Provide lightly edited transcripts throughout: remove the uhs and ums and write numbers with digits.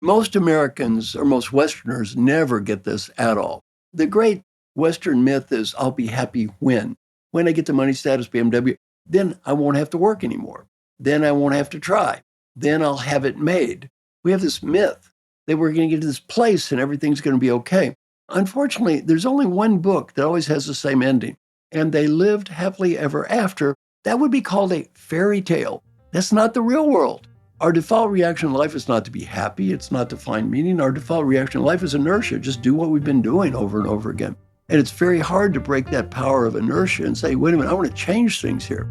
Most Americans or most Westerners never get this at all. The great Western myth is I'll be happy when I get the money, status, BMW, then I won't have to work anymore. Then I won't have to try. Then I'll have it made. We have this myth that we're going to get to this place and everything's going to be okay. Unfortunately, there's only one book that always has the same ending, and they lived happily ever after. That would be called a fairy tale. That's not the real world. Our default reaction in life is not to be happy. It's not to find meaning. Our default reaction in life is inertia. Just do what we've been doing over and over again. And it's very hard to break that power of inertia and say, wait a minute, I want to change things here.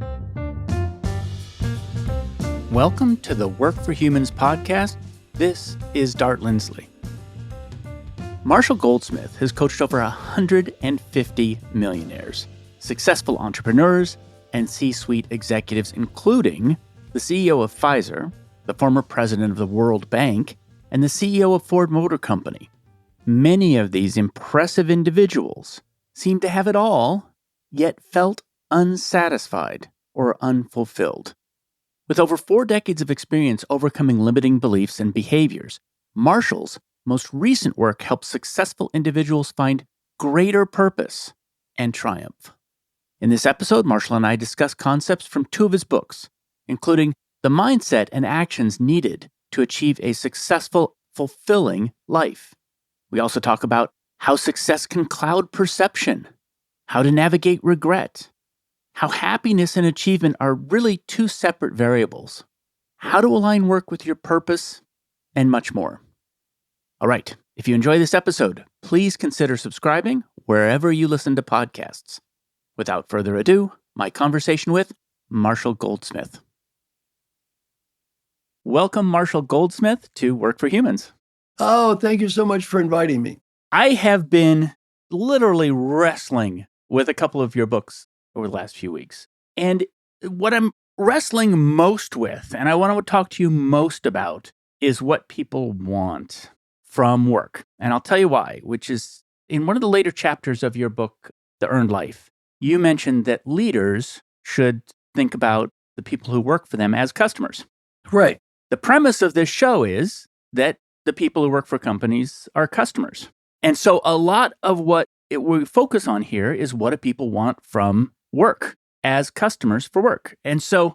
Welcome to the Work for Humans podcast. This is Dart Lindsley. Marshall Goldsmith has coached over 150 millionaires, successful entrepreneurs, and C-suite executives, including the CEO of Pfizer, the former president of the World Bank, and the CEO of Ford Motor Company. Many of these impressive individuals seem to have it all, yet felt unsatisfied or unfulfilled. With over 4 decades of experience overcoming limiting beliefs and behaviors, Marshall's most recent work helps successful individuals find greater purpose and triumph. In this episode, Marshall and I discuss concepts from 2 of his books, including the mindset and actions needed to achieve a successful, fulfilling life. We also talk about how success can cloud perception, how to navigate regret, how happiness and achievement are really 2 separate variables, how to align work with your purpose, and much more. All right, if you enjoy this episode, please consider subscribing wherever you listen to podcasts. Without further ado, my conversation with Marshall Goldsmith. Welcome, Marshall Goldsmith, to Work for Humans. Oh, thank you so much for inviting me. I have been literally wrestling with a couple of your books over the last few weeks. And what I'm wrestling most with, and I want to talk to you most about, is what people want from work. And I'll tell you why, which is in one of the later chapters of your book, The Earned Life, you mentioned that leaders should think about the people who work for them as customers. Right. The premise of this show is that the people who work for companies are customers. And so a lot of what we focus on here is what do people want from work as customers for work. And so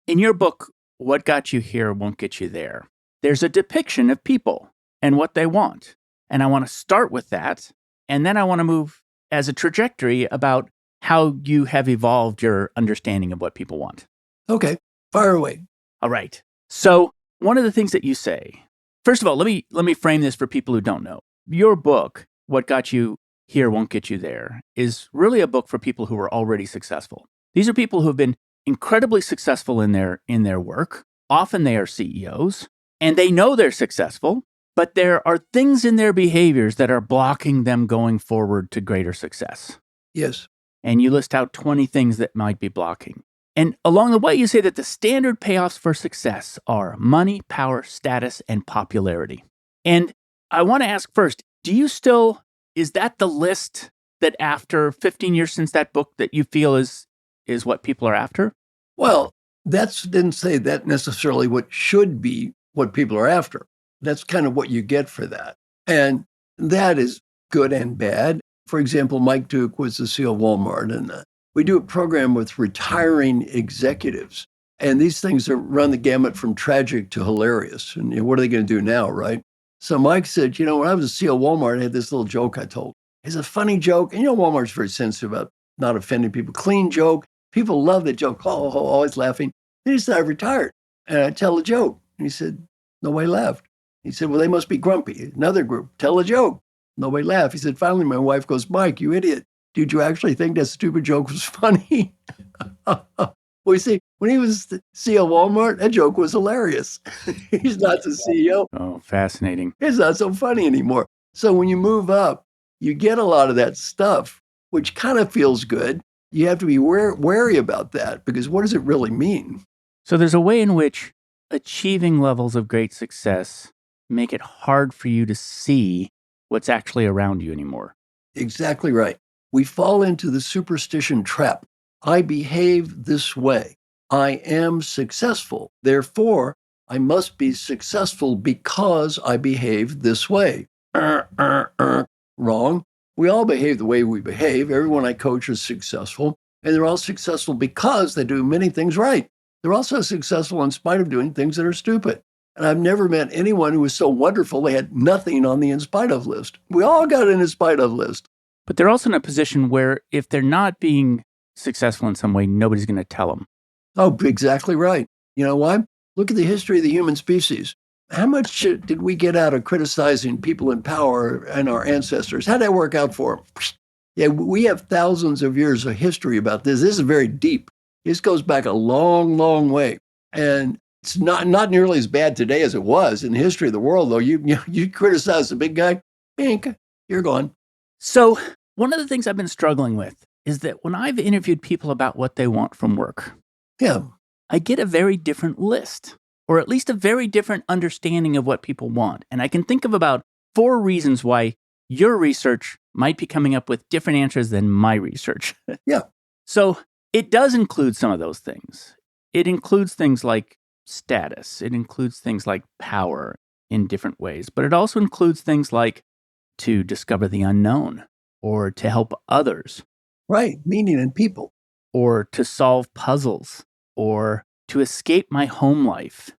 in your book, What Got You Here Won't Get You There, there's a depiction of people and what they want. And I want to start with that. And then I want to move as a trajectory about how you have evolved your understanding of what people want. Okay, fire away. All right. So one of the things that you say, first of all, let me frame this for people who don't know. Your book, What Got You Here Won't Get You There, is really a book for people who are already successful. These are people who have been incredibly successful in their work. Often they are CEOs, and they know they're successful, but there are things in their behaviors that are blocking them going forward to greater success. Yes. And you list out 20 things that might be blocking. And along the way, you say that the standard payoffs for success are money, power, status, and popularity. And I want to ask first, is that the list that after 15 years since that book that you feel is what people are after? Well, didn't say that necessarily what should be what people are after. That's kind of what you get for that. And that is good and bad. For example, Mike Duke was the CEO of Walmart, and we do a program with retiring executives. And these things run the gamut from tragic to hilarious. And what are they going to do now, right? So Mike said, when I was the CEO of Walmart, I had this little joke I told. It's a funny joke. And Walmart's very sensitive about not offending people. Clean joke. People love the joke. Oh, always laughing. Then he said, I retired. And I tell a joke. And he said, nobody laughed. He said, well, they must be grumpy. Another group, tell a joke. Nobody laughed. He said, finally, my wife goes, Mike, you idiot. Did you actually think that stupid joke was funny? Well, you see, when he was the CEO of Walmart, that joke was hilarious. He's not the CEO. Oh, fascinating. It's not so funny anymore. So when you move up, you get a lot of that stuff, which kind of feels good. You have to be wary about that because what does it really mean? So there's a way in which achieving levels of great success make it hard for you to see what's actually around you anymore. Exactly right. We fall into the superstition trap. I behave this way. I am successful. Therefore, I must be successful because I behave this way. Wrong. We all behave the way we behave. Everyone I coach is successful, and they're all successful because they do many things right. They're also successful in spite of doing things that are stupid. And I've never met anyone who was so wonderful they had nothing on the in spite of list. We all got an in spite of list. But they're also in a position where if they're not being successful in some way, nobody's going to tell them. Oh, exactly right. You know why? Look at the history of the human species. How much did we get out of criticizing people in power and our ancestors? How'd that work out for them? Yeah, we have thousands of years of history about this. This is very deep. This goes back a long, long way. And it's not nearly as bad today as it was in the history of the world, though. You criticize the big guy, bink, you're gone. So one of the things I've been struggling with is that when I've interviewed people about what they want from work, Yeah. I get a very different list, or at least a very different understanding of what people want. And I can think of about 4 reasons why your research might be coming up with different answers than my research. Yeah. So it does include some of those things. It includes things like status. It includes things like power in different ways. But it also includes things like to discover the unknown, or to help others, Right. Meaning in people. or to solve puzzles, or to escape my home life.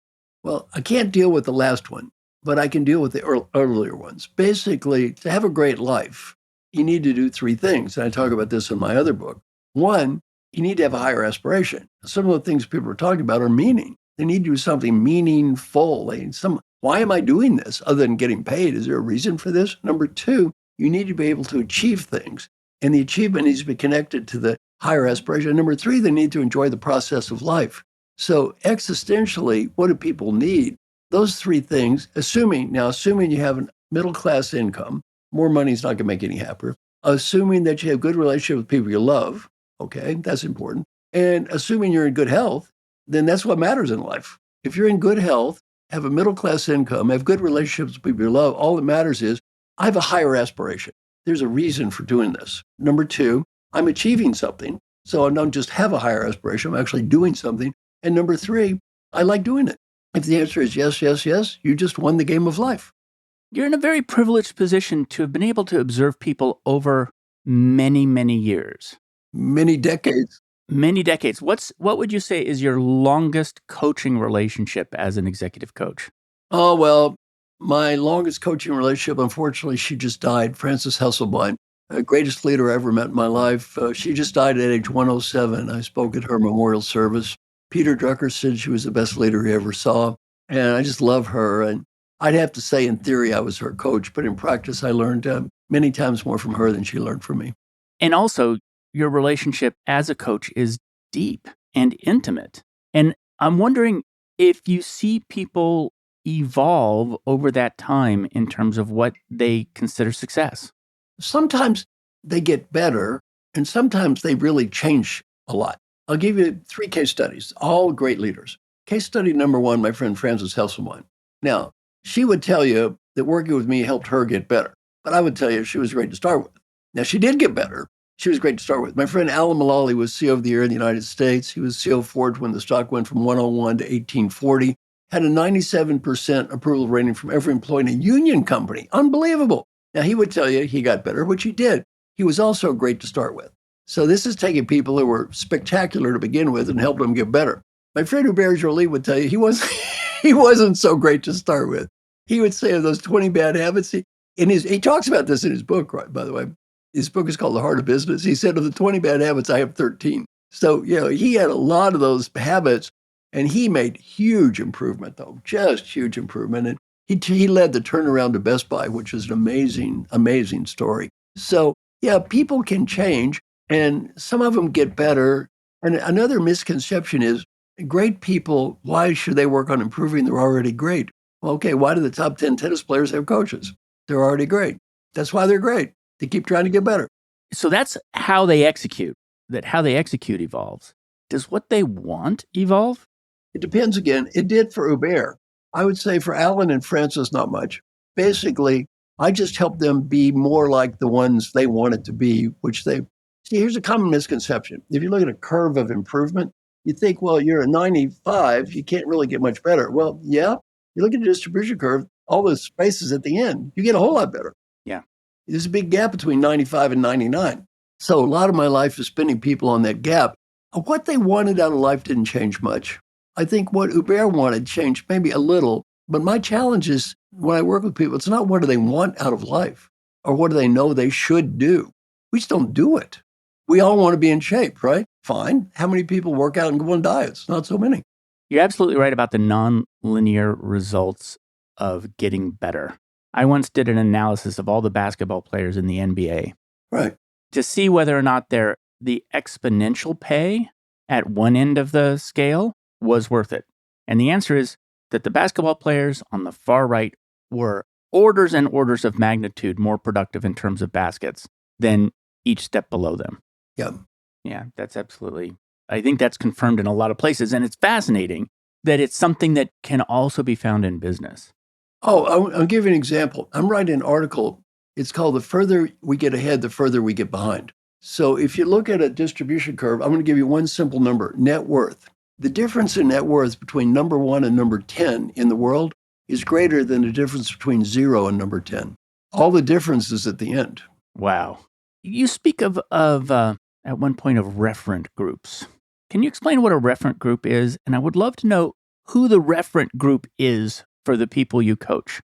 Well, I can't deal with the last one, but I can deal with the earlier ones. Basically, to have a great life, you need to do 3 things. And I talk about this in my other book. One, you need to have a higher aspiration. Some of the things people are talking about are meaning. They need to do something meaningful. Why am I doing this other than getting paid? Is there a reason for this? Number 2, you need to be able to achieve things. And the achievement needs to be connected to the higher aspiration. Number 3, they need to enjoy the process of life. So existentially, what do people need? Those 3 things, assuming you have a middle-class income, more money is not going to make you any happier. Assuming that you have good relationship with people you love, okay, that's important. And assuming you're in good health, then that's what matters in life. If you're in good health, have a middle-class income, have good relationships with people you love, all that matters is I have a higher aspiration. There's a reason for doing this. Number 2, I'm achieving something. So I don't just have a higher aspiration, I'm actually doing something. And number 3, I like doing it. If the answer is yes, yes, yes, you just won the game of life. You're in a very privileged position to have been able to observe people over many, many years. Many decades. Many decades. What would you say is your longest coaching relationship as an executive coach? Oh, well, my longest coaching relationship, unfortunately, she just died, Frances Hesselbein, the greatest leader I ever met in my life. She just died at age 107. I spoke at her memorial service. Peter Drucker said she was the best leader he ever saw. And I just love her. And I'd have to say, in theory, I was her coach. But in practice, I learned many times more from her than she learned from me. And also, your relationship as a coach is deep and intimate. And I'm wondering if you see people evolve over that time in terms of what they consider success. Sometimes they get better, and sometimes they really change a lot. I'll give you 3 case studies, all great leaders. Case study number 1, my friend Frances Hesselbein. Now, she would tell you that working with me helped her get better, but I would tell you she was great to start with. Now, she did get better. She was great to start with. My friend Alan Mulally was CEO of the Year in the United States. He was CEO of Ford when the stock went from 101 to 1840, had a 97% approval rating from every employee in a union company. Unbelievable. Now, he would tell you he got better, which he did. He was also great to start with. So this is taking people who were spectacular to begin with and helped them get better. My friend Hubert Joly would tell you he wasn't so great to start with. He would say of those 20 bad habits, he talks about this in his book, right, by the way. His book is called The Heart of Business. He said, of the 20 bad habits, I have 13. So, he had a lot of those habits, and he made huge improvement, though, just huge improvement. And he led the turnaround to Best Buy, which is an amazing, amazing story. So, people can change, and some of them get better. And another misconception is great people, why should they work on improving? They're already great. Well, okay, why do the top 10 tennis players have coaches? They're already great. That's why they're great. They keep trying to get better. So that's how they execute, how they execute evolves. Does what they want evolve? It depends again. It did for Hubert. I would say for Alan and Francis, not much. Basically, I just helped them be more like the ones they wanted to be, here's a common misconception. If you look at a curve of improvement, You think, well, you're a 95, you can't really get much better. Well, yeah, you look at the distribution curve, all those spaces at the end, you get a whole lot better. Yeah. There's a big gap between 95 and 99. So a lot of my life is spending people on that gap. What they wanted out of life didn't change much. I think what Hubert wanted changed maybe a little, but my challenge is when I work with people, it's not what do they want out of life or what do they know they should do. We just don't do it. We all want to be in shape, right? Fine. How many people work out and go on diets? Not so many. You're absolutely right about the non-linear results of getting better. I once did an analysis of all the basketball players in the NBA. Right. To see whether or not the exponential pay at one end of the scale was worth it. And the answer is that the basketball players on the far right were orders and orders of magnitude more productive in terms of baskets than each step below them. Yeah. Yeah, that's absolutely. I think that's confirmed in a lot of places. And it's fascinating that it's something that can also be found in business. Oh, I'll give you an example. I'm writing an article. It's called The Further We Get Ahead, the Further We Get Behind. So if you look at a distribution curve, I'm going to give you one simple number, net worth. The difference in net worth between number 1 and number 10 in the world is greater than the difference between 0 and number 10. All the difference is at the end. Wow. You speak of at one point of referent groups. Can you explain what a referent group is? And I would love to know who the referent group is for the people you coach.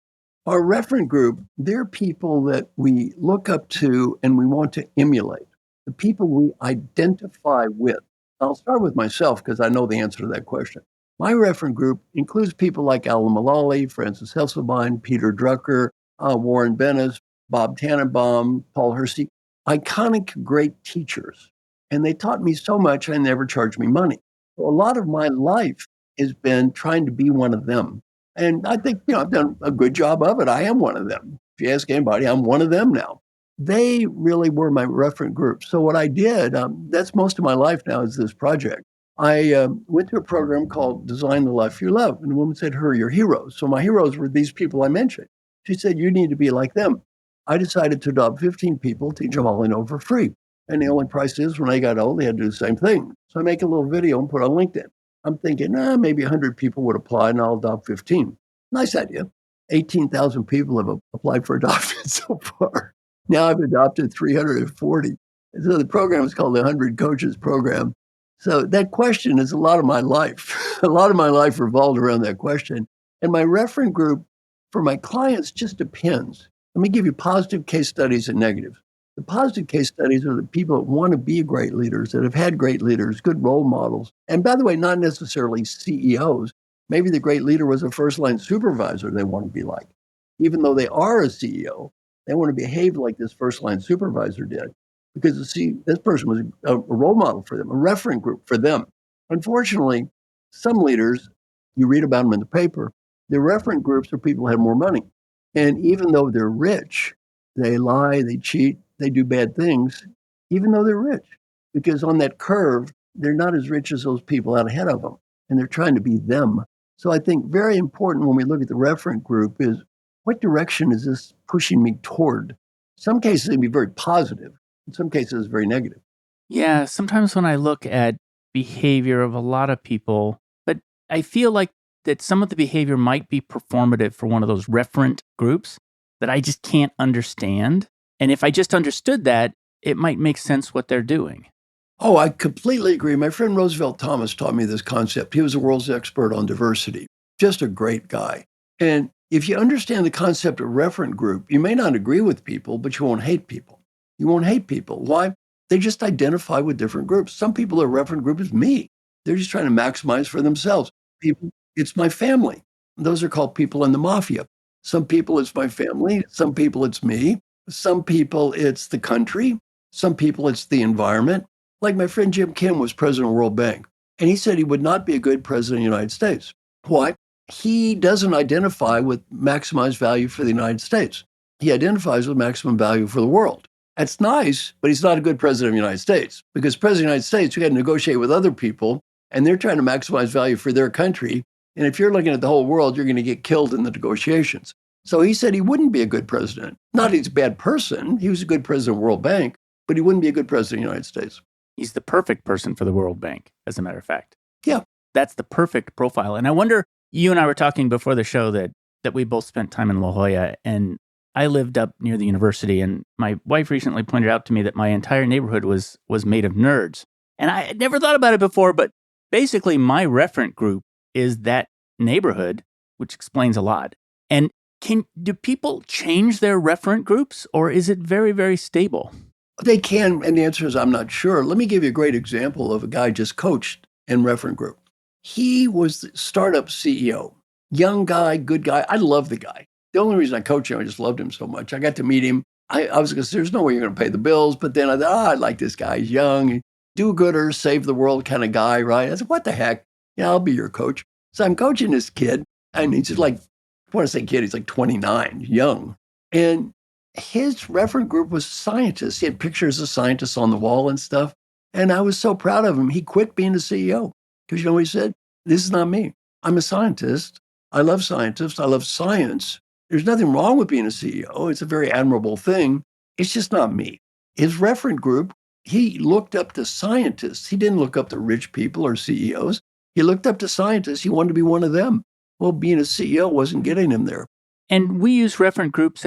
Our referent group, they're people that we look up to and we want to emulate, the people we identify with. I'll start with myself because I know the answer to that question. My referent group includes people like Alan Mulally, Francis Hesselbein, Peter Drucker, Warren Bennis, Bob Tannenbaum, Paul Hersey, iconic great teachers. And they taught me so much, I never charged me money. So a lot of my life has been trying to be one of them. And I think, I've done a good job of it. I am one of them. If you ask anybody, I'm one of them now. They really were my referent group. So what I did, that's most of my life now is this project. I went to a program called Design the Life You Love. And the woman said, who are your heroes? So my heroes were these people I mentioned. She said, you need to be like them. I decided to adopt 15 people, teach them all I know for free. And the only price is when I got old, they had to do the same thing. So I make a little video and put it on LinkedIn. I'm thinking, maybe 100 people would apply and I'll adopt 15. Nice idea. 18,000 people have applied for adoption so far. Now I've adopted 340. So the program is called the 100 Coaches Program. So that question is a lot of my life. A lot of my life revolved around that question. And my reference group for my clients just depends. Let me give you positive case studies and negatives. The positive case studies are the people that want to be great leaders, that have had great leaders, good role models. And by the way, not necessarily CEOs. Maybe the great leader was a first-line supervisor they want to be like. Even though they are a CEO, they want to behave like this first-line supervisor did because this person was a role model for them, a reference group for them. Unfortunately, some leaders, you read about them in the paper, their reference groups are people who have more money. And even though they're rich, they lie, they cheat, they do bad things, even though they're rich. Because on that curve, they're not as rich as those people out ahead of them. And they're trying to be them. So I think very important when we look at the reference group is what direction is this pushing me toward? Some cases it can be very positive. In some cases it's very negative. Yeah, sometimes when I look at behavior of a lot of people, but I feel like that some of the behavior might be performative for one of those referent groups that I just can't understand. And if I just understood that, it might make sense what they're doing. Oh, I completely agree. My friend Roosevelt Thomas taught me this concept. He was the world's expert on diversity. Just a great guy. And if you understand the concept of referent group, you may not agree with people, but you won't hate people. You won't hate people. Why? They just identify with different groups. Some people are referent group is me. They're just trying to maximize for themselves. People, it's my family. Those are called people in the mafia. Some people it's my family. Some people it's me. Some people it's the country. Some people it's the environment. Like my friend Jim Kim was president of the World Bank. And he said he would not be a good president of the United States. Why? He doesn't identify with maximized value for the United States. He identifies with maximum value for the world. That's nice, but he's not a good president of the United States because president of the United States, you got to negotiate with other people and they're trying to maximize value for their country. And if you're looking at the whole world, you're going to get killed in the negotiations. So he said he wouldn't be a good president. Not that he's a bad person. He was a good president of the World Bank, but he wouldn't be a good president of the United States. He's the perfect person for the World Bank, as a matter of fact. that's the perfect profile. And I wonder, you and I were talking before the show that we both spent time in La Jolla, and I lived up near the university, and my wife recently pointed out to me that my entire neighborhood was do of nerds. And I had never thought about it before, but basically my referent group is that neighborhood, which explains a lot. And do people change their referent groups, or is it very, very stable? They can, and the answer is I'm not sure. Let me give you a great example of a guy I just coached in referent group. He was the startup CEO, young guy, good guy. I love the guy. The only reason I coached him, I just loved him so much. I got to meet him. I was going to say, there's no way you're going to pay the bills. But then I thought, I like this guy. He's young, do-gooder, save the world kind of guy, right? I said, what the heck? Yeah, I'll be your coach. So I'm coaching this kid, and he's just like, I want to say kid, he's like 29, young. And his referent group was scientists. He had pictures of scientists on the wall and stuff. And I was so proud of him. He quit being the CEO because you know what he said? This is not me. I'm a scientist. I love scientists. I love science. There's nothing wrong with being a CEO. It's a very admirable thing. It's just not me. His referent group, he looked up to scientists. He didn't look up to rich people or CEOs. He looked up to scientists. He wanted to be one of them. Well, being a CEO wasn't getting him there. And we use referent groups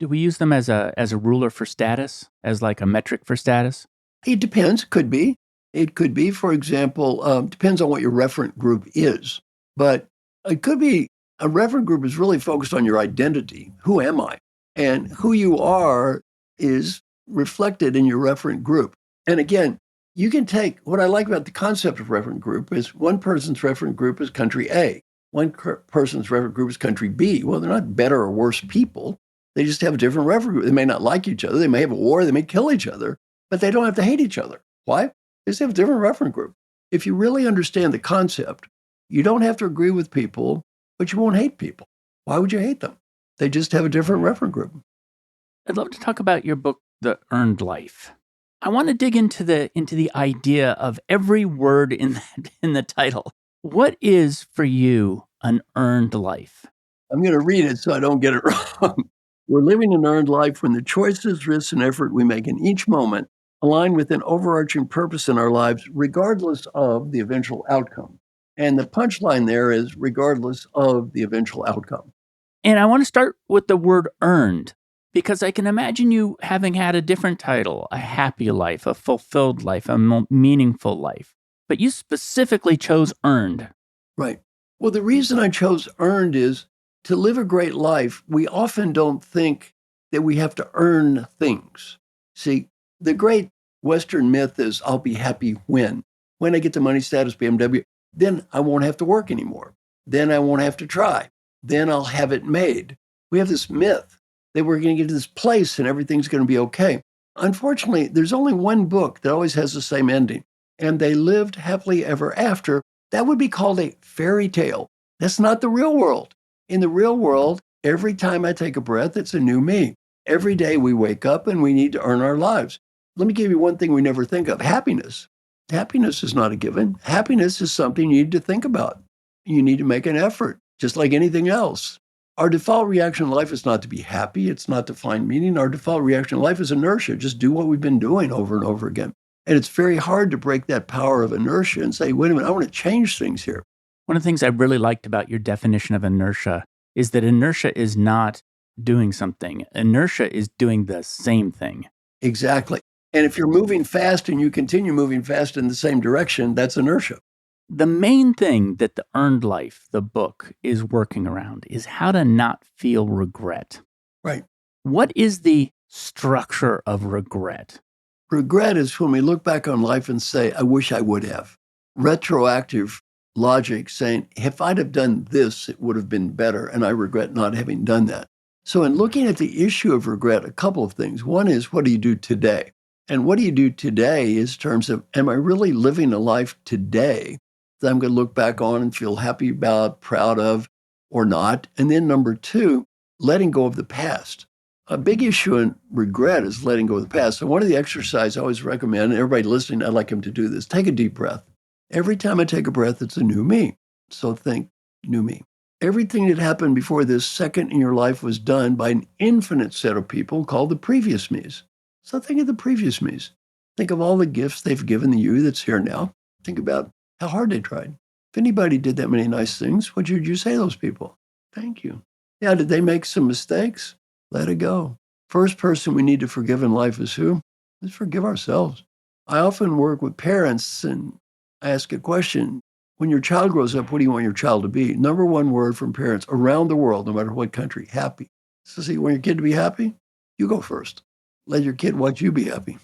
do we use them as a ruler for status, as like a metric for status? It depends. Could be. It could be, for example, depends on what your referent group is. But it could be a referent group is really focused on your identity. Who am I? And who you are is reflected in your referent group. And again, you can take, what I like about the concept of referent group is one person's referent group is country A. One person's referent group is country B. Well, they're not better or worse people. They just have a different referent group. They may not like each other. They may have a war. They may kill each other, but they don't have to hate each other. Why? They just have a different referent group. If you really understand the concept, you don't have to agree with people, but you won't hate people. Why would you hate them? They just have a different referent group. I'd love to talk about your book, The Earned Life. I want to dig into the idea of every word in the title. What is for you an earned life? I'm going to read it so I don't get it wrong. We're living an earned life when the choices, risks, and effort we make in each moment align with an overarching purpose in our lives, regardless of the eventual outcome. And the punchline there is regardless of the eventual outcome. And I want to start with the word earned, because I can imagine you having had a different title, a happy life, a fulfilled life, a meaningful life. But you specifically chose earned. Right. Well, the reason I chose earned is to live a great life, we often don't think that we have to earn things. See, the great Western myth is I'll be happy when I get the money, status, BMW, then I won't have to work anymore. Then I won't have to try. Then I'll have it made. We have this myth that we're going to get to this place and everything's going to be okay. Unfortunately, there's only one book that always has the same ending, and they lived happily ever after. That would be called a fairy tale. That's not the real world. In the real world, every time I take a breath, it's a new me. Every day we wake up and we need to earn our lives. Let me give you one thing we never think of, happiness. Happiness is not a given. Happiness is something you need to think about. You need to make an effort, just like anything else. Our default reaction in life is not to be happy. It's not to find meaning. Our default reaction in life is inertia. Just do what we've been doing over and over again. And it's very hard to break that power of inertia and say, wait a minute, I want to change things here. One of the things I really liked about your definition of inertia is that inertia is not doing something. Inertia is doing the same thing. Exactly. And if you're moving fast and you continue moving fast in the same direction, that's inertia. The main thing that The Earned Life, the book, is working around is how to not feel regret. Right. What is the structure of regret? Regret is when we look back on life and say, I wish I would have. Retroactive logic saying, if I'd have done this, it would have been better, and I regret not having done that. So in looking at the issue of regret, a couple of things. One is, what do you do today? And what do you do today is in terms of, am I really living a life today that I'm going to look back on and feel happy about, proud of, or not? And then number two, letting go of the past. A big issue in regret is letting go of the past. So one of the exercises I always recommend, and everybody listening, I'd like them to do this, take a deep breath. Every time I take a breath, it's a new me. So think, new me. Everything that happened before this second in your life was done by an infinite set of people called the previous me's. So think of the previous me's. Think of all the gifts they've given you that's here now. Think about how hard they tried. If anybody did that many nice things, what should you say to those people? Thank you. Yeah, did they make some mistakes? Let it go. First person we need to forgive in life is who? Let's forgive ourselves. I often work with parents and I ask a question. When your child grows up, what do you want your child to be? Number one word from parents around the world, no matter what country, happy. So see, you want your kid to be happy? You go first. Let your kid watch you be happy.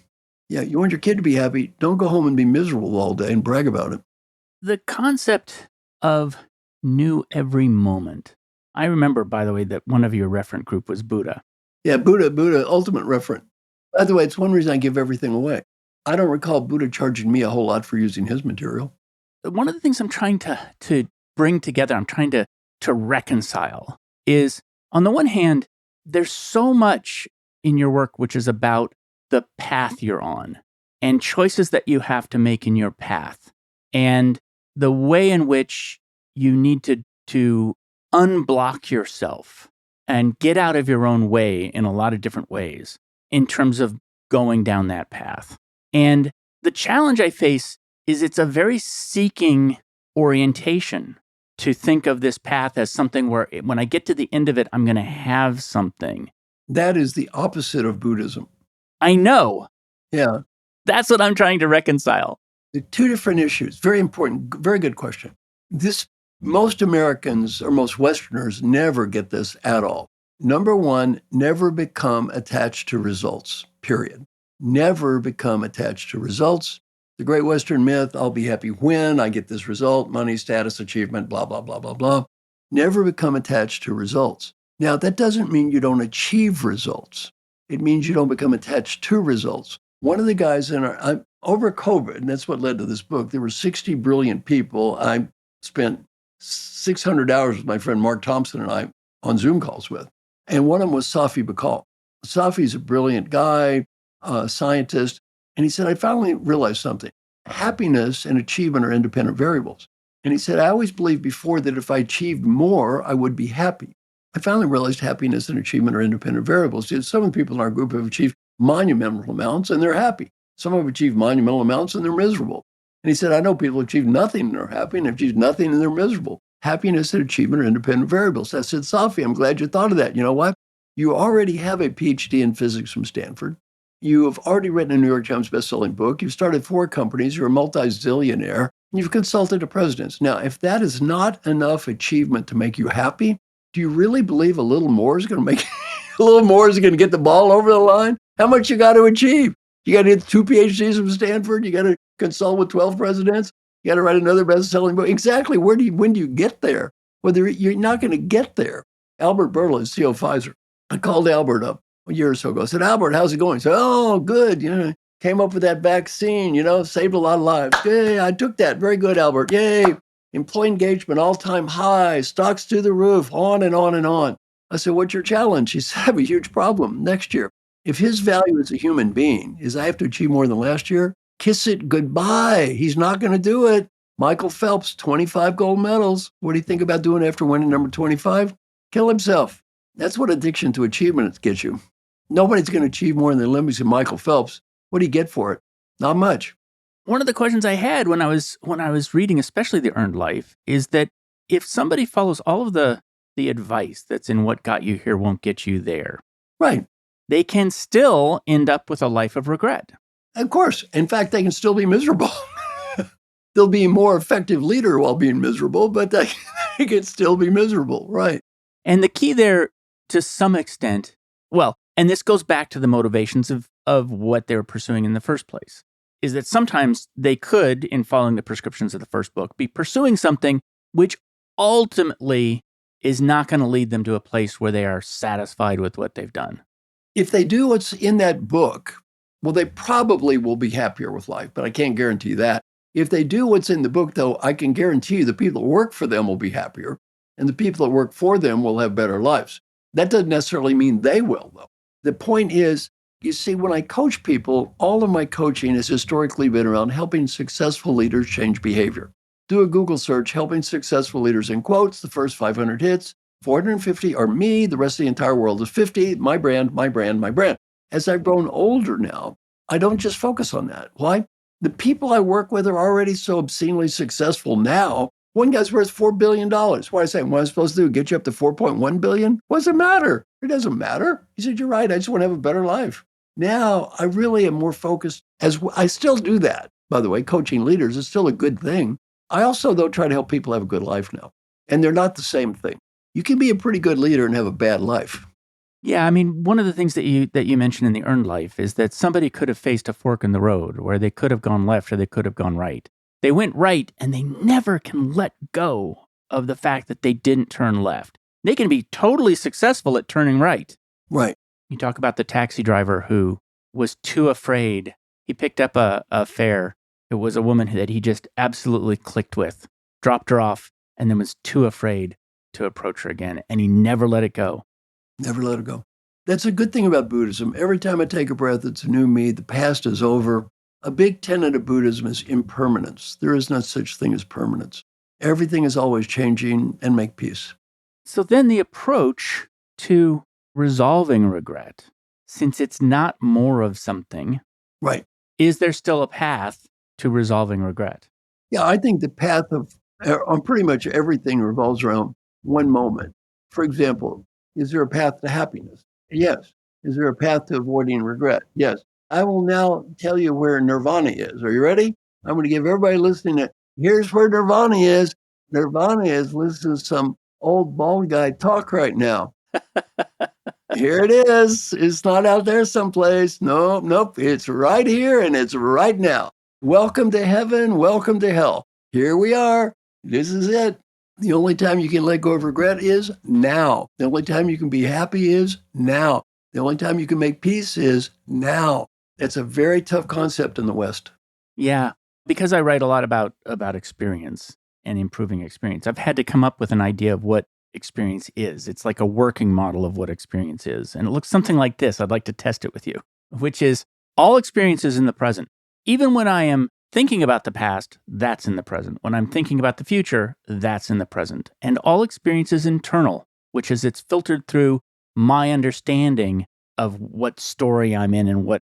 Yeah, you want your kid to be happy. Don't go home and be miserable all day and brag about it. The concept of new every moment. I remember, by the way, that one of your referent group was Buddha. Yeah, Buddha, ultimate referent. By the way, it's one reason I give everything away. I don't recall Buddha charging me a whole lot for using his material. One of the things I'm trying to bring together, I'm trying to reconcile, is on the one hand, there's so much in your work which is about the path you're on and choices that you have to make in your path and the way in which you need to unblock yourself and get out of your own way in a lot of different ways in terms of going down that path. And the challenge I face is it's a very seeking orientation to think of this path as something where when I get to the end of it, I'm going to have something. That is the opposite of Buddhism. I know. Yeah. That's what I'm trying to reconcile. The two different issues. Very important. Very good question. Most Americans or most Westerners never get this at all. Number one, never become attached to results, period. Never become attached to results. The great Western myth, I'll be happy when I get this result, money, status, achievement, blah, blah, blah, blah, blah. Never become attached to results. Now, that doesn't mean you don't achieve results. It means you don't become attached to results. One of the guys over COVID, and that's what led to this book, there were 60 brilliant people. I spent 600 hours with my friend Mark Thompson and I on Zoom calls with. And one of them was Safi Bakal. Safi's a brilliant guy, scientist. And he said, I finally realized something. Happiness and achievement are independent variables. And he said, I always believed before that if I achieved more, I would be happy. I finally realized happiness and achievement are independent variables. Some of the people in our group have achieved monumental amounts and they're happy. Some have achieved monumental amounts and they're miserable. And he said, I know people achieve nothing and they're happy and have achieved nothing and they're miserable. Happiness and achievement are independent variables. I said, Safi, I'm glad you thought of that. You know what? You already have a PhD in physics from Stanford. You have already written a New York Times bestselling book. You've started 4 companies. You're a multi-zillionaire. You've consulted to presidents. Now, if that is not enough achievement to make you happy, do you really believe a little more is going to make a little more is going to get the ball over the line? How much you got to achieve? You got to get 2 PhDs from Stanford. You got to consult with 12 presidents. You got to write another best-selling book. Exactly. When do you get there? Whether you're not going to get there. Albert Bourla is CEO of Pfizer. I called Albert up a year or so ago. I said, Albert, how's it going? He said, oh, good. Came up with that vaccine, saved a lot of lives. Yay, I took that. Very good, Albert. Yay. Employee engagement, all-time high, stocks through the roof, on and on and on. I said, what's your challenge? He said, I have a huge problem next year. If his value as a human being is I have to achieve more than last year, kiss it goodbye. He's not going to do it. Michael Phelps, 25 gold medals. What do you think about doing after winning number 25? Kill himself. That's what addiction to achievement gets you. Nobody's going to achieve more than the Olympics and Michael Phelps. What do you get for it? Not much. One of the questions I had when I was reading, especially The Earned Life, is that if somebody follows all of the advice that's in What Got You Here Won't Get You There, right, they can still end up with a life of regret. Of course. In fact, they can still be miserable. They'll be a more effective leader while being miserable, but they can still be miserable, right? And the key there, to some extent, and this goes back to the motivations of what they were pursuing in the first place, is that sometimes they could, in following the prescriptions of the first book, be pursuing something which ultimately is not going to lead them to a place where they are satisfied with what they've done. If they do what's in that book, well, they probably will be happier with life, but I can't guarantee that. If they do what's in the book, though, I can guarantee you the people that work for them will be happier, and the people that work for them will have better lives. That doesn't necessarily mean they will, though. The point is, you see, when I coach people, all of my coaching has historically been around helping successful leaders change behavior. Do a Google search, helping successful leaders in quotes, the first 500 hits, 450 are me, the rest of the entire world is 50, my brand, my brand, my brand. As I've grown older now, I don't just focus on that. Why? The people I work with are already so obscenely successful now. One guy's worth $4 billion. What I say, what I'm supposed to do, get you up to 4.1 billion? What does it matter? It doesn't matter. He said, you're right. I just want to have a better life. Now I really am more focused I still do that. By the way, coaching leaders is still a good thing. I also, though, try to help people have a good life now. And they're not the same thing. You can be a pretty good leader and have a bad life. Yeah, I mean, one of the things that you mentioned in the earned life is that somebody could have faced a fork in the road where they could have gone left or they could have gone right. They went right and they never can let go of the fact that they didn't turn left. They can be totally successful at turning right. Right. You talk about the taxi driver who was too afraid. He picked up a fare. It was a woman that he just absolutely clicked with, dropped her off, and then was too afraid to approach her again. And he never let it go. Never let it go. That's a good thing about Buddhism. Every time I take a breath, it's a new me. The past is over. A big tenet of Buddhism is impermanence. There is no such thing as permanence. Everything is always changing, and make peace. So then the approach to resolving regret, since it's not more of something, Right. is there still a path to resolving regret? Yeah, I think the path on pretty much everything revolves around one moment. For example, is there a path to happiness? Yes. Is there a path to avoiding regret? Yes. I will now tell you where nirvana is. Are you ready? I'm going to give everybody listening that here's where nirvana is. Nirvana is listen to some old bald guy talk right now. Here it is. It's not out there someplace. Nope. It's right here and it's right now. Welcome to heaven. Welcome to hell. Here we are. This is it. The only time you can let go of regret is now. The only time you can be happy is now. The only time you can make peace is now. That's a very tough concept in the West. Yeah, because I write a lot about experience and improving experience. I've had to come up with an idea of what experience is. It's like a working model of what experience is. And it looks something like this. I'd like to test it with you, which is all experience is in the present. Even when I am thinking about the past, that's in the present. When I'm thinking about the future, that's in the present. And all experience is internal, which is it's filtered through my understanding of what story I'm in and what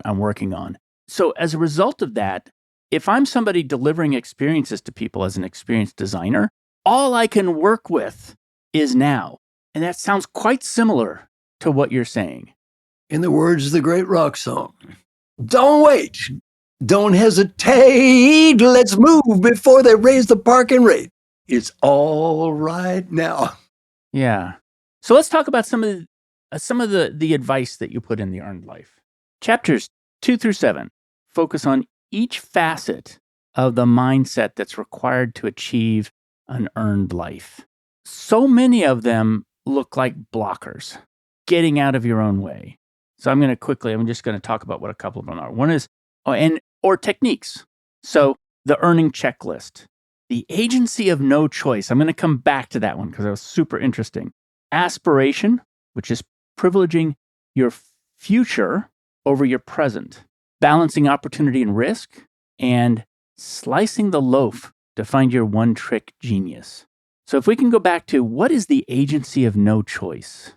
I'm working on. So as a result of that, if I'm somebody delivering experiences to people as an experienced designer, all I can work with is now. And that sounds quite similar to what you're saying. In the words of the great rock song, don't wait. Don't hesitate. Let's move before they raise the parking rate. It's all right now. Yeah. So let's talk about some of the advice that you put in the Earned Life. Chapters 2 through 7 focus on each facet of the mindset that's required to achieve an earned life. So many of them look like blockers, getting out of your own way. So I'm just going to talk about what a couple of them are. One is, or techniques. So the earning checklist, the agency of no choice. I'm going to come back to that one because that was super interesting. Aspiration, which is privileging your future over your present, balancing opportunity and risk, and slicing the loaf to find your one-trick genius. So if we can go back to what is the agency of no choice?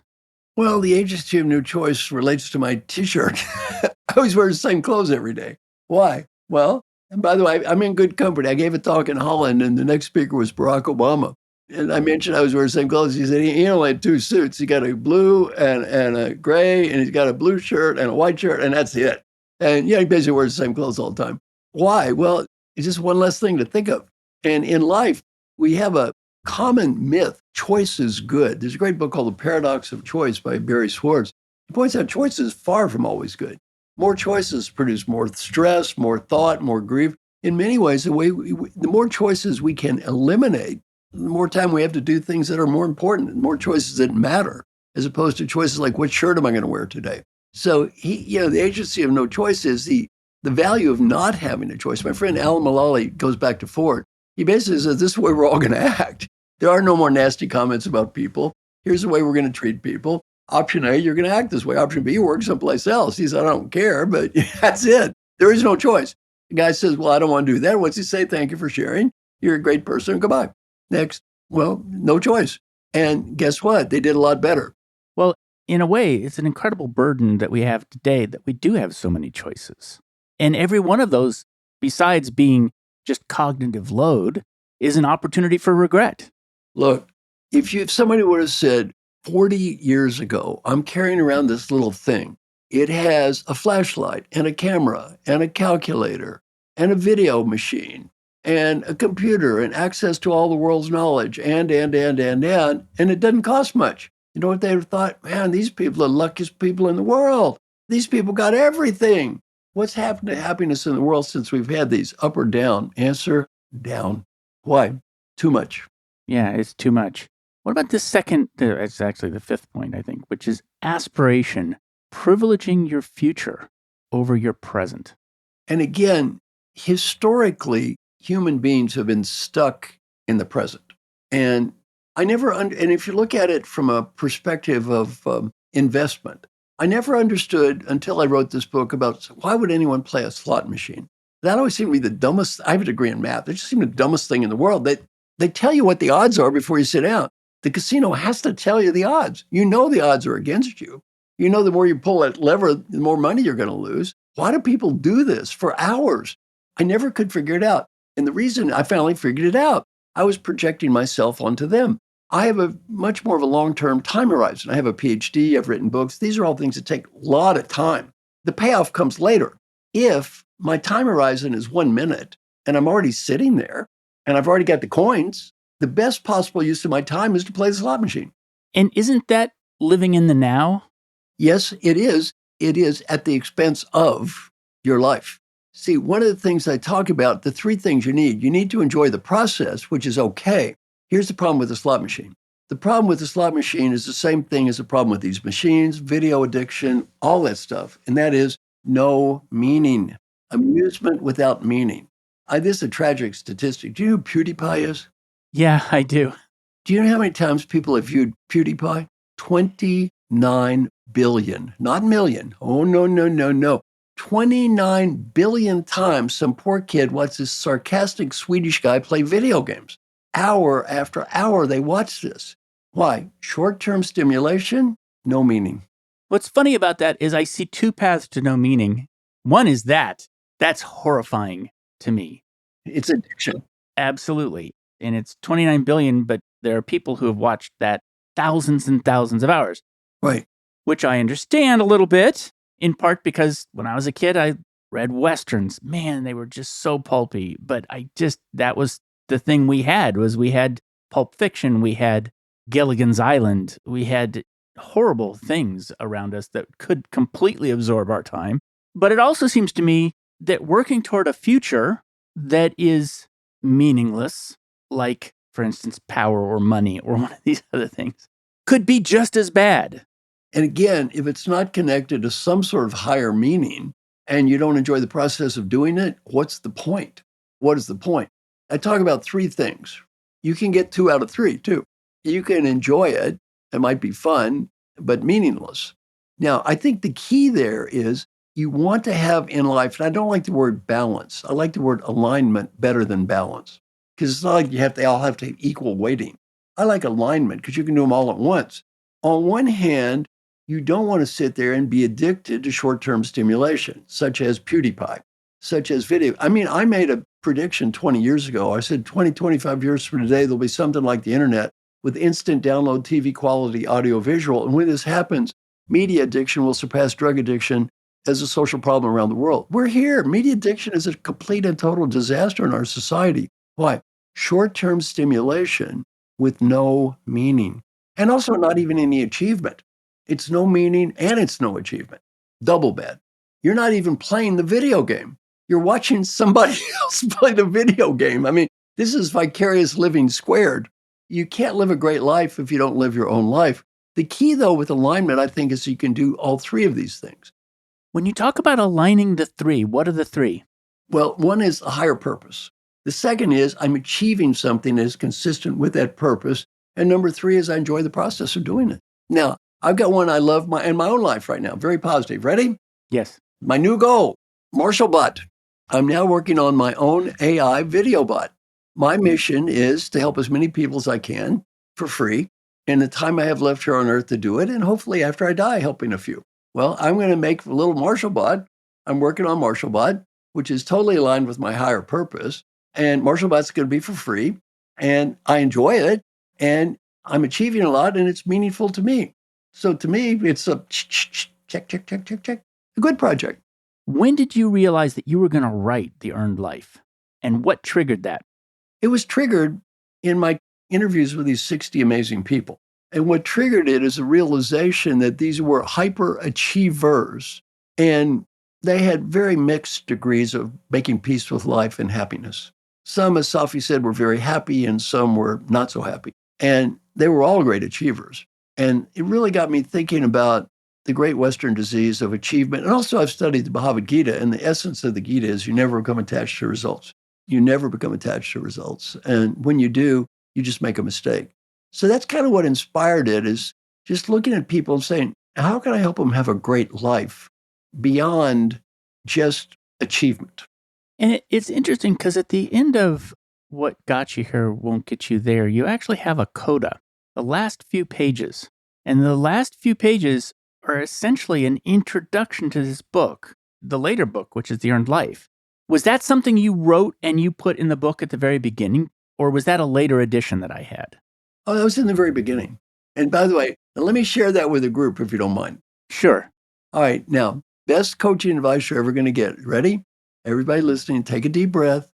Well, the agency of no choice relates to my T-shirt. I always wear the same clothes every day. Why? Well, and by the way, I'm in good company. I gave a talk in Holland, and the next speaker was Barack Obama. And I mentioned I was wearing the same clothes. He said he only had 2 suits. He got a blue and a gray, and he's got a blue shirt and a white shirt, and that's it. And he basically wears the same clothes all the time. Why? Well, it's just one less thing to think of. And in life, we have a common myth. Choice is good. There's a great book called The Paradox of Choice by Barry Schwartz. He points out choice is far from always good. More choices produce more stress, more thought, more grief. In many ways, the more choices we can eliminate, the more time we have to do things that are more important, more choices that matter, as opposed to choices like, what shirt am I going to wear today? So the agency of no choice is the value of not having a choice. My friend Alan Mullally goes back to Ford. He basically says, this is the way we're all going to act. There are no more nasty comments about people. Here's the way we're going to treat people. Option A, you're going to act this way. Option B, work someplace else. He said, I don't care, but that's it. There is no choice. The guy says, well, I don't want to do that. What's he say? Thank you for sharing. You're a great person. Goodbye. Next. Well, no choice. And guess what? They did a lot better. Well, in a way, it's an incredible burden that we have today that we do have so many choices. And every one of those besides being just cognitive load, is an opportunity for regret. Look, if somebody would have said 40 years ago, I'm carrying around this little thing. It has a flashlight and a camera and a calculator and a video machine and a computer and access to all the world's knowledge and it doesn't cost much. You know what they'd have thought? Man, these people are the luckiest people in the world. These people got everything. What's happened to happiness in the world since we've had these? Up or down? Answer, down. Why? Too much. Yeah, it's too much. What about the second, it's actually the fifth point, I think, which is aspiration, privileging your future over your present. And again, historically, human beings have been stuck in the present. And and if you look at it from a perspective of investment, I never understood until I wrote this book about why would anyone play a slot machine? That always seemed to be the dumbest. I have a degree in math. It just seemed the dumbest thing in the world. They tell you what the odds are before you sit down. The casino has to tell you the odds. You know the odds are against you. You know the more you pull that lever, the more money you're going to lose. Why do people do this for hours? I never could figure it out. And the reason I finally figured it out, I was projecting myself onto them. I have a much more of a long-term time horizon. I have a PhD, I've written books. These are all things that take a lot of time. The payoff comes later. If my time horizon is 1 minute and I'm already sitting there and I've already got the coins, the best possible use of my time is to play the slot machine. And isn't that living in the now? Yes, it is. It is at the expense of your life. See, one of the things I talk about, the three things you need to enjoy the process, which is okay. Here's the problem with the slot machine. The problem with the slot machine is the same thing as the problem with these machines, video addiction, all that stuff. And that is no meaning. Amusement without meaning. This is a tragic statistic. Do you know who PewDiePie is? Yeah, I do. Do you know how many times people have viewed PewDiePie? 29 billion, not million. Oh, no. 29 billion times some poor kid watched this sarcastic Swedish guy play video games. Hour after hour, they watch this. Why? Short-term stimulation, no meaning. What's funny about that is I see two paths to no meaning. One is that. That's horrifying to me. It's addiction. Absolutely. And it's 29 billion, but there are people who have watched that thousands and thousands of hours. Right. Which I understand a little bit, in part because when I was a kid, I read Westerns. Man, they were just so pulpy. But that was the thing we had Pulp Fiction, we had Gilligan's Island, we had horrible things around us that could completely absorb our time. But it also seems to me that working toward a future that is meaningless, like, for instance, power or money or one of these other things, could be just as bad. And again, if it's not connected to some sort of higher meaning and you don't enjoy the process of doing it, what's the point? What is the point? I talk about three things. You can get 2 out of 3 too. You can enjoy it. It might be fun, but meaningless. Now, I think the key there is you want to have in life, and I don't like the word balance. I like the word alignment better than balance, because it's not like they all have to have equal weighting. I like alignment because you can do them all at once. On one hand, you don't want to sit there and be addicted to short-term stimulation, such as PewDiePie, such as video. I mean, I made a prediction 20 years ago. I said 20, 25 years from today, there'll be something like the internet with instant download TV quality audio visual. And when this happens, media addiction will surpass drug addiction as a social problem around the world. We're here. Media addiction is a complete and total disaster in our society. Why? Short-term stimulation with no meaning, and also not even any achievement. It's no meaning and it's no achievement. Double bad. You're not even playing the video game. You're watching somebody else play the video game. I mean, this is vicarious living squared. You can't live a great life if you don't live your own life. The key, though, with alignment, I think, is you can do all three of these things. When you talk about aligning the three, what are the three? Well, one is a higher purpose. The second is I'm achieving something that is consistent with that purpose. And number 3 is I enjoy the process of doing it. Now, I've got one I love in my own life right now. Very positive. Ready? Yes. My new goal, Marshall Bot. I'm now working on my own AI video bot. My mission is to help as many people as I can for free in the time I have left here on earth to do it. And hopefully after I die, helping a few. Well, I'm going to make a little Marshall Bot. I'm working on Marshall Bot. which is totally aligned with my higher purpose. And Martial Arts is going to be for free. And I enjoy it. And I'm achieving a lot and it's meaningful to me. So to me, it's a check, check, check, check, check. A good project. When did you realize that you were going to write The Earned Life? And what triggered that? It was triggered in my interviews with these 60 amazing people. And what triggered it is a realization that these were hyper achievers and they had very mixed degrees of making peace with life and happiness. Some, as Safi said, were very happy and some were not so happy. And they were all great achievers. And it really got me thinking about the great Western disease of achievement. And also I've studied the Bhagavad Gita, and the essence of the Gita is you never become attached to results. You never become attached to results. And when you do, you just make a mistake. So that's kind of what inspired it, is just looking at people and saying, how can I help them have a great life beyond just achievement? And it's interesting because at the end of What Got You Here Won't Get You There, you actually have a coda, the last few pages. And the last few pages are essentially an introduction to this book, the later book, which is The Earned Life. Was that something you wrote and you put in the book at the very beginning? Or was that a later edition that I had? Oh, that was in the very beginning. And by the way, let me share that with the group if you don't mind. Sure. All right. Now, best coaching advice you're ever going to get. Ready? Everybody listening, take a deep breath.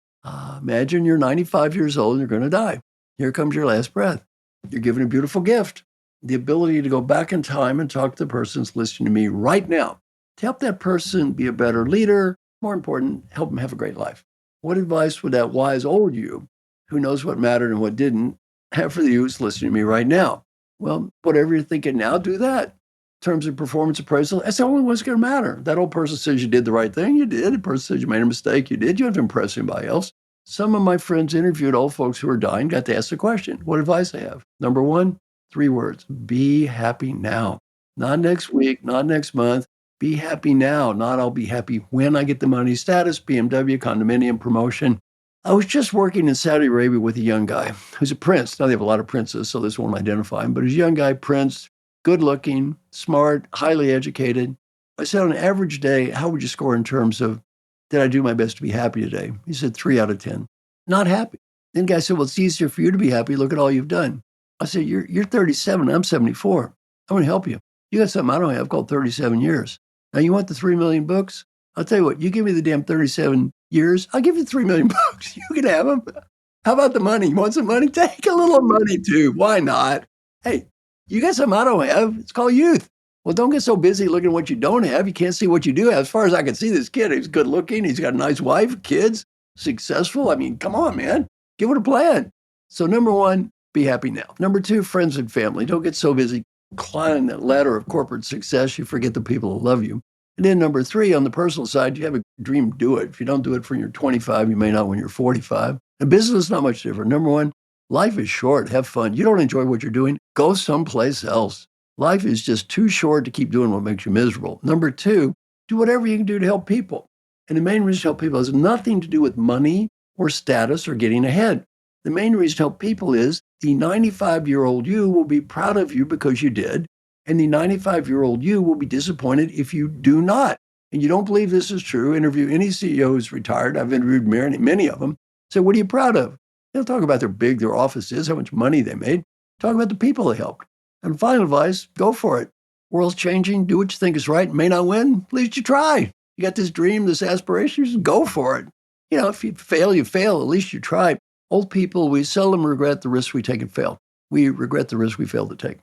Imagine you're 95 years old and you're going to die. Here comes your last breath. You're given a beautiful gift, the ability to go back in time and talk to the person who's listening to me right now to help that person be a better leader. More important, help them have a great life. What advice would that wise old you, who knows what mattered and what didn't, have for you who's listening to me right now? Well, whatever you're thinking now, do that. In terms of performance appraisal, that's the only one's going to matter. That old person says you did the right thing, you did. The person says you made a mistake, you did. You don't have to impress anybody else. Some of my friends interviewed old folks who are dying, got to ask the question, what advice I have? Number one, 3 words, be happy now. Not next week, not next month. Be happy now, not I'll be happy when I get the money, status, BMW, condominium, promotion. I was just working in Saudi Arabia with a young guy who's a prince. Now they have a lot of princes, so this won't identify him, but he's a young guy, prince, good looking, smart, highly educated. I said, on an average day, how would you score in terms of, did I do my best to be happy today? He said 3 out of 10. Not happy. Then the guy said, well, it's easier for you to be happy. Look at all you've done. I said, you're 37, I'm 74. I want to help you. You got something I don't have called 37 years. Now, you want the 3 million books? I'll tell you what, you give me the damn 37 years, I'll give you 3 million books. You can have them. How about the money? You want some money? Take a little money too. Why not? Hey, you got something I don't have. It's called youth. Well, don't get so busy looking at what you don't have. You can't see what you do have. As far as I can see, this kid, he's good looking. He's got a nice wife, kids, successful. I mean, come on, man. Give it a plan. So number one, be happy now. Number two, friends and family. Don't get so busy climbing that ladder of corporate success, you forget the people who love you. And then number three, on the personal side, you have a dream, do it. If you don't do it when you're 25, you may not when you're 45. And business is not much different. Number one, life is short. Have fun. You don't enjoy what you're doing, go someplace else. Life is just too short to keep doing what makes you miserable. Number two, do whatever you can do to help people. And the main reason to help people has nothing to do with money or status or getting ahead. The main reason to help people is the 95-year-old you will be proud of you because you did, and the 95-year-old you will be disappointed if you do not. And you don't believe this is true, interview any CEO who's retired. I've interviewed many of them. So what are you proud of? They'll talk about their office is, how much money they made. Talk about the people they helped. And final advice, go for it. World's changing. Do what you think is right. May not win. At least you try. You got this dream, this aspiration, just go for it. You know, if you fail, you fail. At least you try. Old people, we seldom regret the risks we take and fail. We regret the risks we fail to take.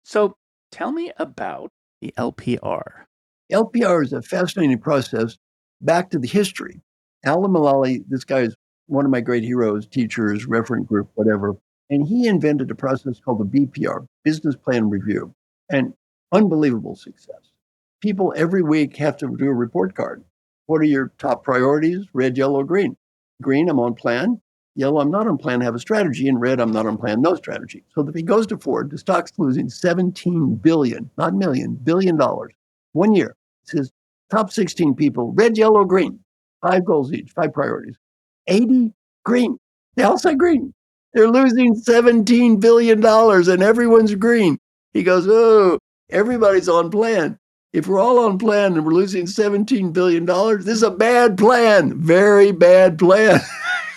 So tell me about the LPR. LPR is a fascinating process. Back to the history. Alan Mulally, this guy is one of my great heroes, teachers, referent group, whatever. And he invented a process called the BPR, Business Plan Review, and unbelievable success. People every week have to do a report card. What are your top priorities? Red, yellow, green. Green, I'm on plan. Yellow, I'm not on plan, have a strategy. And red, I'm not on plan, no strategy. So if he goes to Ford, the stock's losing $17 billion, not million, $1 billion. 1 year. It says top 16 people, red, yellow, green. 5 goals each, 5 priorities. 80 green. They all say green. They're losing $17 billion and everyone's green. He goes, oh, everybody's on plan. If we're all on plan and we're losing $17 billion, this is a bad plan, very bad plan.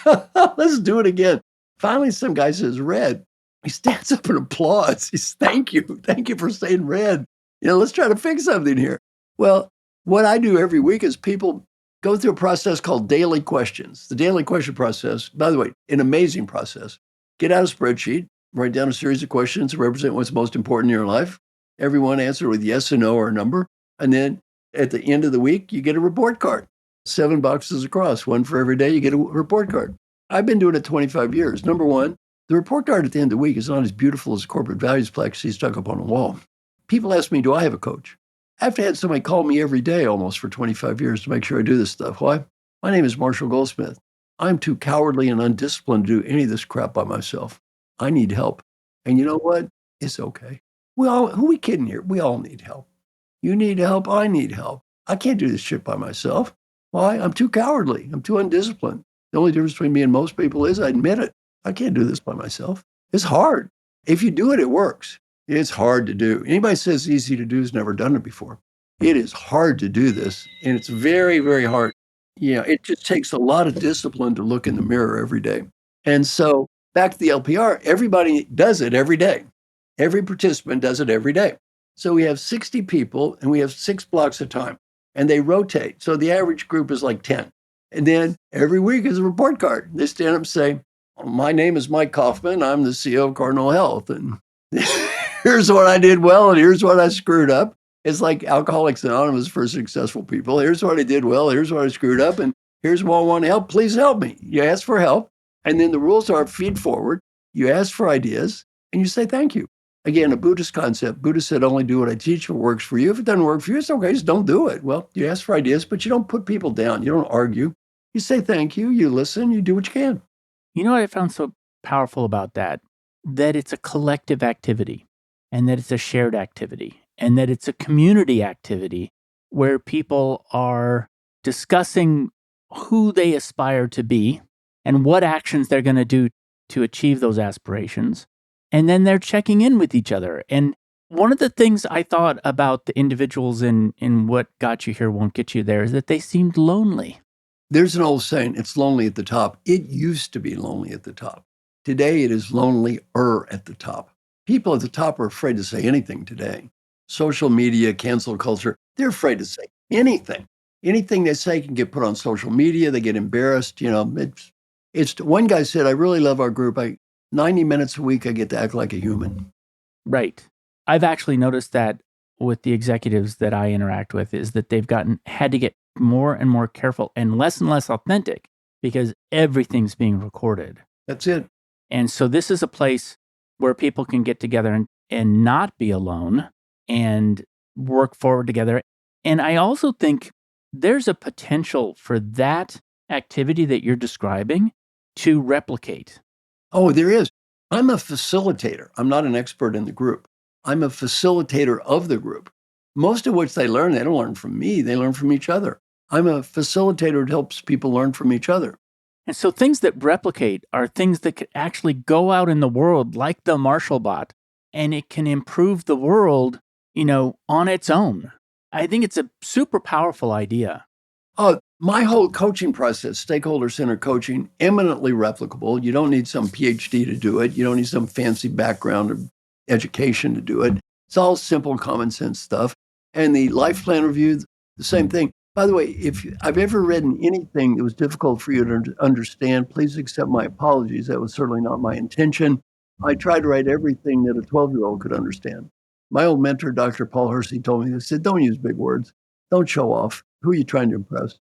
Let's do it again. Finally, some guy says, red. He stands up and applauds. He says, thank you. Thank you for saying red. Let's try to fix something here. Well, what I do every week is people go through a process called daily questions. The daily question process, by the way, an amazing process. Get out a spreadsheet, write down a series of questions that represent what's most important in your life. Everyone answer with yes or no or a number. And then at the end of the week, you get a report card. 7 boxes across, one for every day, you get a report card. I've been doing it 25 years. Number one, the report card at the end of the week is not as beautiful as corporate values plaque you stuck up on a wall. People ask me, do I have a coach? I've had somebody call me every day almost for 25 years to make sure I do this stuff. Why? My name is Marshall Goldsmith. I'm too cowardly and undisciplined to do any of this crap by myself. I need help. And you know what? It's okay. Who are we kidding here? We all need help. You need help. I need help. I can't do this shit by myself. Why? I'm too cowardly. I'm too undisciplined. The only difference between me and most people is I admit it. I can't do this by myself. It's hard. If you do it, it works. It's hard to do. Anybody says it's easy to do has never done it before. It is hard to do this, and it's very, very hard. It just takes a lot of discipline to look in the mirror every day. And so back to the LPR, everybody does it every day. Every participant does it every day. So we have 60 people, and we have 6 blocks of time, and they rotate. So the average group is like 10. And then every week is a report card. They stand up and say, my name is Mike Kaufman. I'm the CEO of Cardinal Health. And here's what I did well, and here's what I screwed up. It's like Alcoholics Anonymous for successful people. Here's what I did well, here's what I screwed up, and here's what I want to help. Please help me. You ask for help, and then the rules are feed forward. You ask for ideas, and you say thank you. Again, a Buddhist concept. Buddha said, only do what I teach if it works for you. If it doesn't work for you, it's okay. Just don't do it. Well, you ask for ideas, but you don't put people down. You don't argue. You say thank you. You listen. You do what you can. You know what I found so powerful about that? That it's a collective activity, and that it's a shared activity, and that it's a community activity where people are discussing who they aspire to be and what actions they're going to do to achieve those aspirations. And then they're checking in with each other. And one of the things I thought about the individuals in What Got You Here Won't Get You There is that they seemed lonely. There's an old saying, it's lonely at the top. It used to be lonely at the top. Today, it is lonelier at the top. People at the top are afraid to say anything today. Social media, cancel culture, they're afraid to say anything. Anything they say can get put on social media. They get embarrassed. It's one guy said, I really love our group. 90 minutes a week, I get to act like a human. Right. I've actually noticed that with the executives that I interact with is that they've had to get more and more careful and less authentic because everything's being recorded. That's it. And so this is a place where people can get together and not be alone and work forward together. And I also think there's a potential for that activity that you're describing to replicate. Oh, there is. I'm a facilitator. I'm not an expert in the group. I'm a facilitator of the group. Most of what they don't learn from me. They learn from each other. I'm a facilitator that helps people learn from each other. And so things that replicate are things that could actually go out in the world like the Marshall bot, and it can improve the world, on its own. I think it's a super powerful idea. My whole coaching process, stakeholder-centered coaching, eminently replicable. You don't need some PhD to do it. You don't need some fancy background or education to do it. It's all simple, common sense stuff. And the life plan review, the same thing. By the way, if I've ever written anything that was difficult for you to understand, please accept my apologies. That was certainly not my intention. I tried to write everything that a 12-year-old could understand. My old mentor, Dr. Paul Hersey, told me, he said, don't use big words. Don't show off. Who are you trying to impress?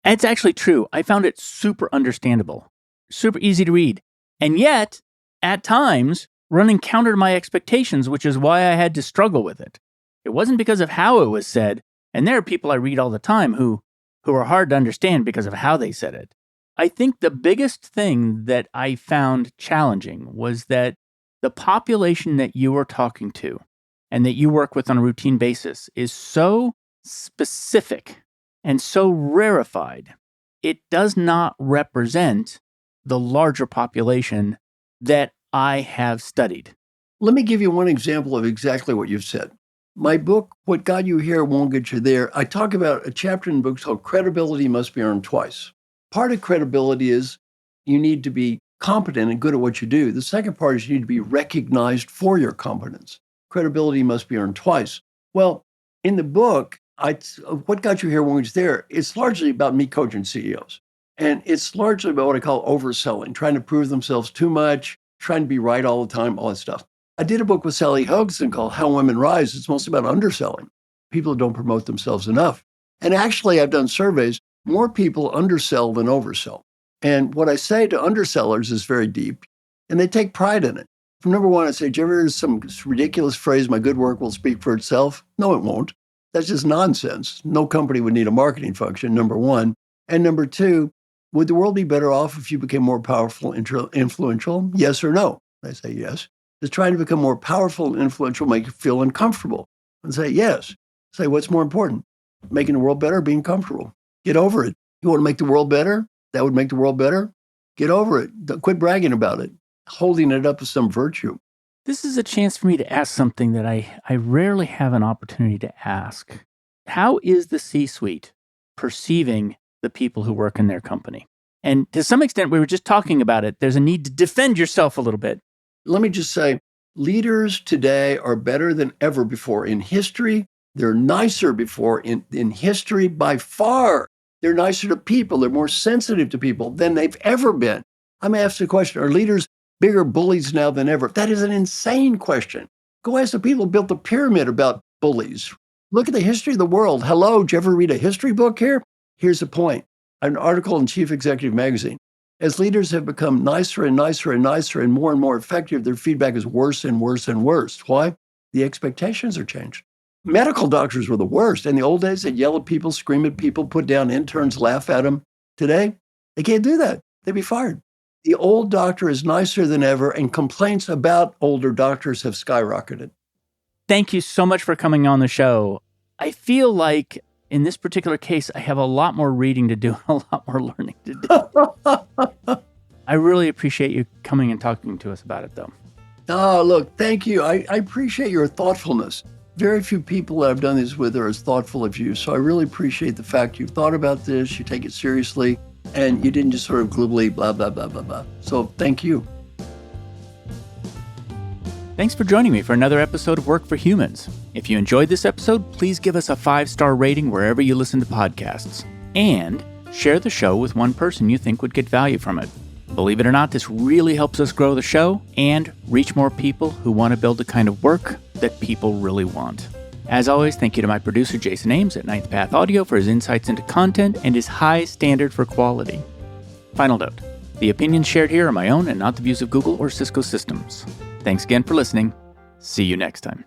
It's actually true. I found it super understandable, super easy to read. And yet, at times, running counter to my expectations, which is why I had to struggle with it. It wasn't because of how it was said. And there are people I read all the time who are hard to understand because of how they said it. I think the biggest thing that I found challenging was that the population that you are talking to and that you work with on a routine basis is so specific and so rarefied, it does not represent the larger population that I have studied. Let me give you one example of exactly what you've said. My book, What Got You Here Won't Get You There, I talk about a chapter in the book called Credibility Must Be Earned Twice. Part of credibility is you need to be competent and good at what you do. The second part is you need to be recognized for your competence. Credibility must be earned twice. Well, in the book, What Got You Here Won't Get You There, it's largely about me coaching CEOs. And it's largely about what I call overselling, trying to prove themselves too much, trying to be right all the time, all that stuff. I did a book with Sally Helgson called How Women Rise. It's mostly about underselling. People don't promote themselves enough. And actually, I've done surveys. More people undersell than oversell. And what I say to undersellers is very deep, and they take pride in it. From number one, I say, do you ever hear some ridiculous phrase, my good work will speak for itself? No, it won't. That's just nonsense. No company would need a marketing function, number one. And number two, would the world be better off if you became more powerful, influential? Yes or no? I say yes. Does trying to become more powerful and influential make you feel uncomfortable? And say yes. Say, what's more important? Making the world better, being comfortable. Get over it. You want to make the world better? That would make the world better? Get over it. Quit bragging about it. Holding it up as some virtue. This is a chance for me to ask something that I rarely have an opportunity to ask. How is the C-suite perceiving the people who work in their company? And to some extent, we were just talking about it. There's a need to defend yourself a little bit. Let me just say, leaders today are better than ever before in history. They're nicer before in history by far. They're nicer to people. They're more sensitive to people than they've ever been. I'm asked the question, are leaders bigger bullies now than ever? That is an insane question. Go ask the people who built the pyramid about bullies. Look at the history of the world. Hello, did you ever read a history book here? Here's the point. An article in Chief Executive Magazine. As leaders have become nicer and nicer and nicer and more effective, their feedback is worse and worse and worse. Why? The expectations are changed. Medical doctors were the worst. In the old days, they'd yell at people, scream at people, put down interns, laugh at them. Today, they can't do that. They'd be fired. The old doctor is nicer than ever, and complaints about older doctors have skyrocketed. Thank you so much for coming on the show. I feel like in this particular case, I have a lot more reading to do, a lot more learning to do. I really appreciate you coming and talking to us about it, though. Oh, look, thank you. I appreciate your thoughtfulness. Very few people that I've done this with are as thoughtful as you. So I really appreciate the fact you've thought about this, you take it seriously, and you didn't just sort of glibly blah, blah, blah, blah, blah. So thank you. Thanks for joining me for another episode of Work for Humans. If you enjoyed this episode, please give us a 5-star rating wherever you listen to podcasts. And share the show with one person you think would get value from it. Believe it or not, this really helps us grow the show and reach more people who want to build the kind of work that people really want. As always, thank you to my producer, Jason Ames at Ninth Path Audio for his insights into content and his high standard for quality. Final note, the opinions shared here are my own and not the views of Google or Cisco Systems. Thanks again for listening. See you next time.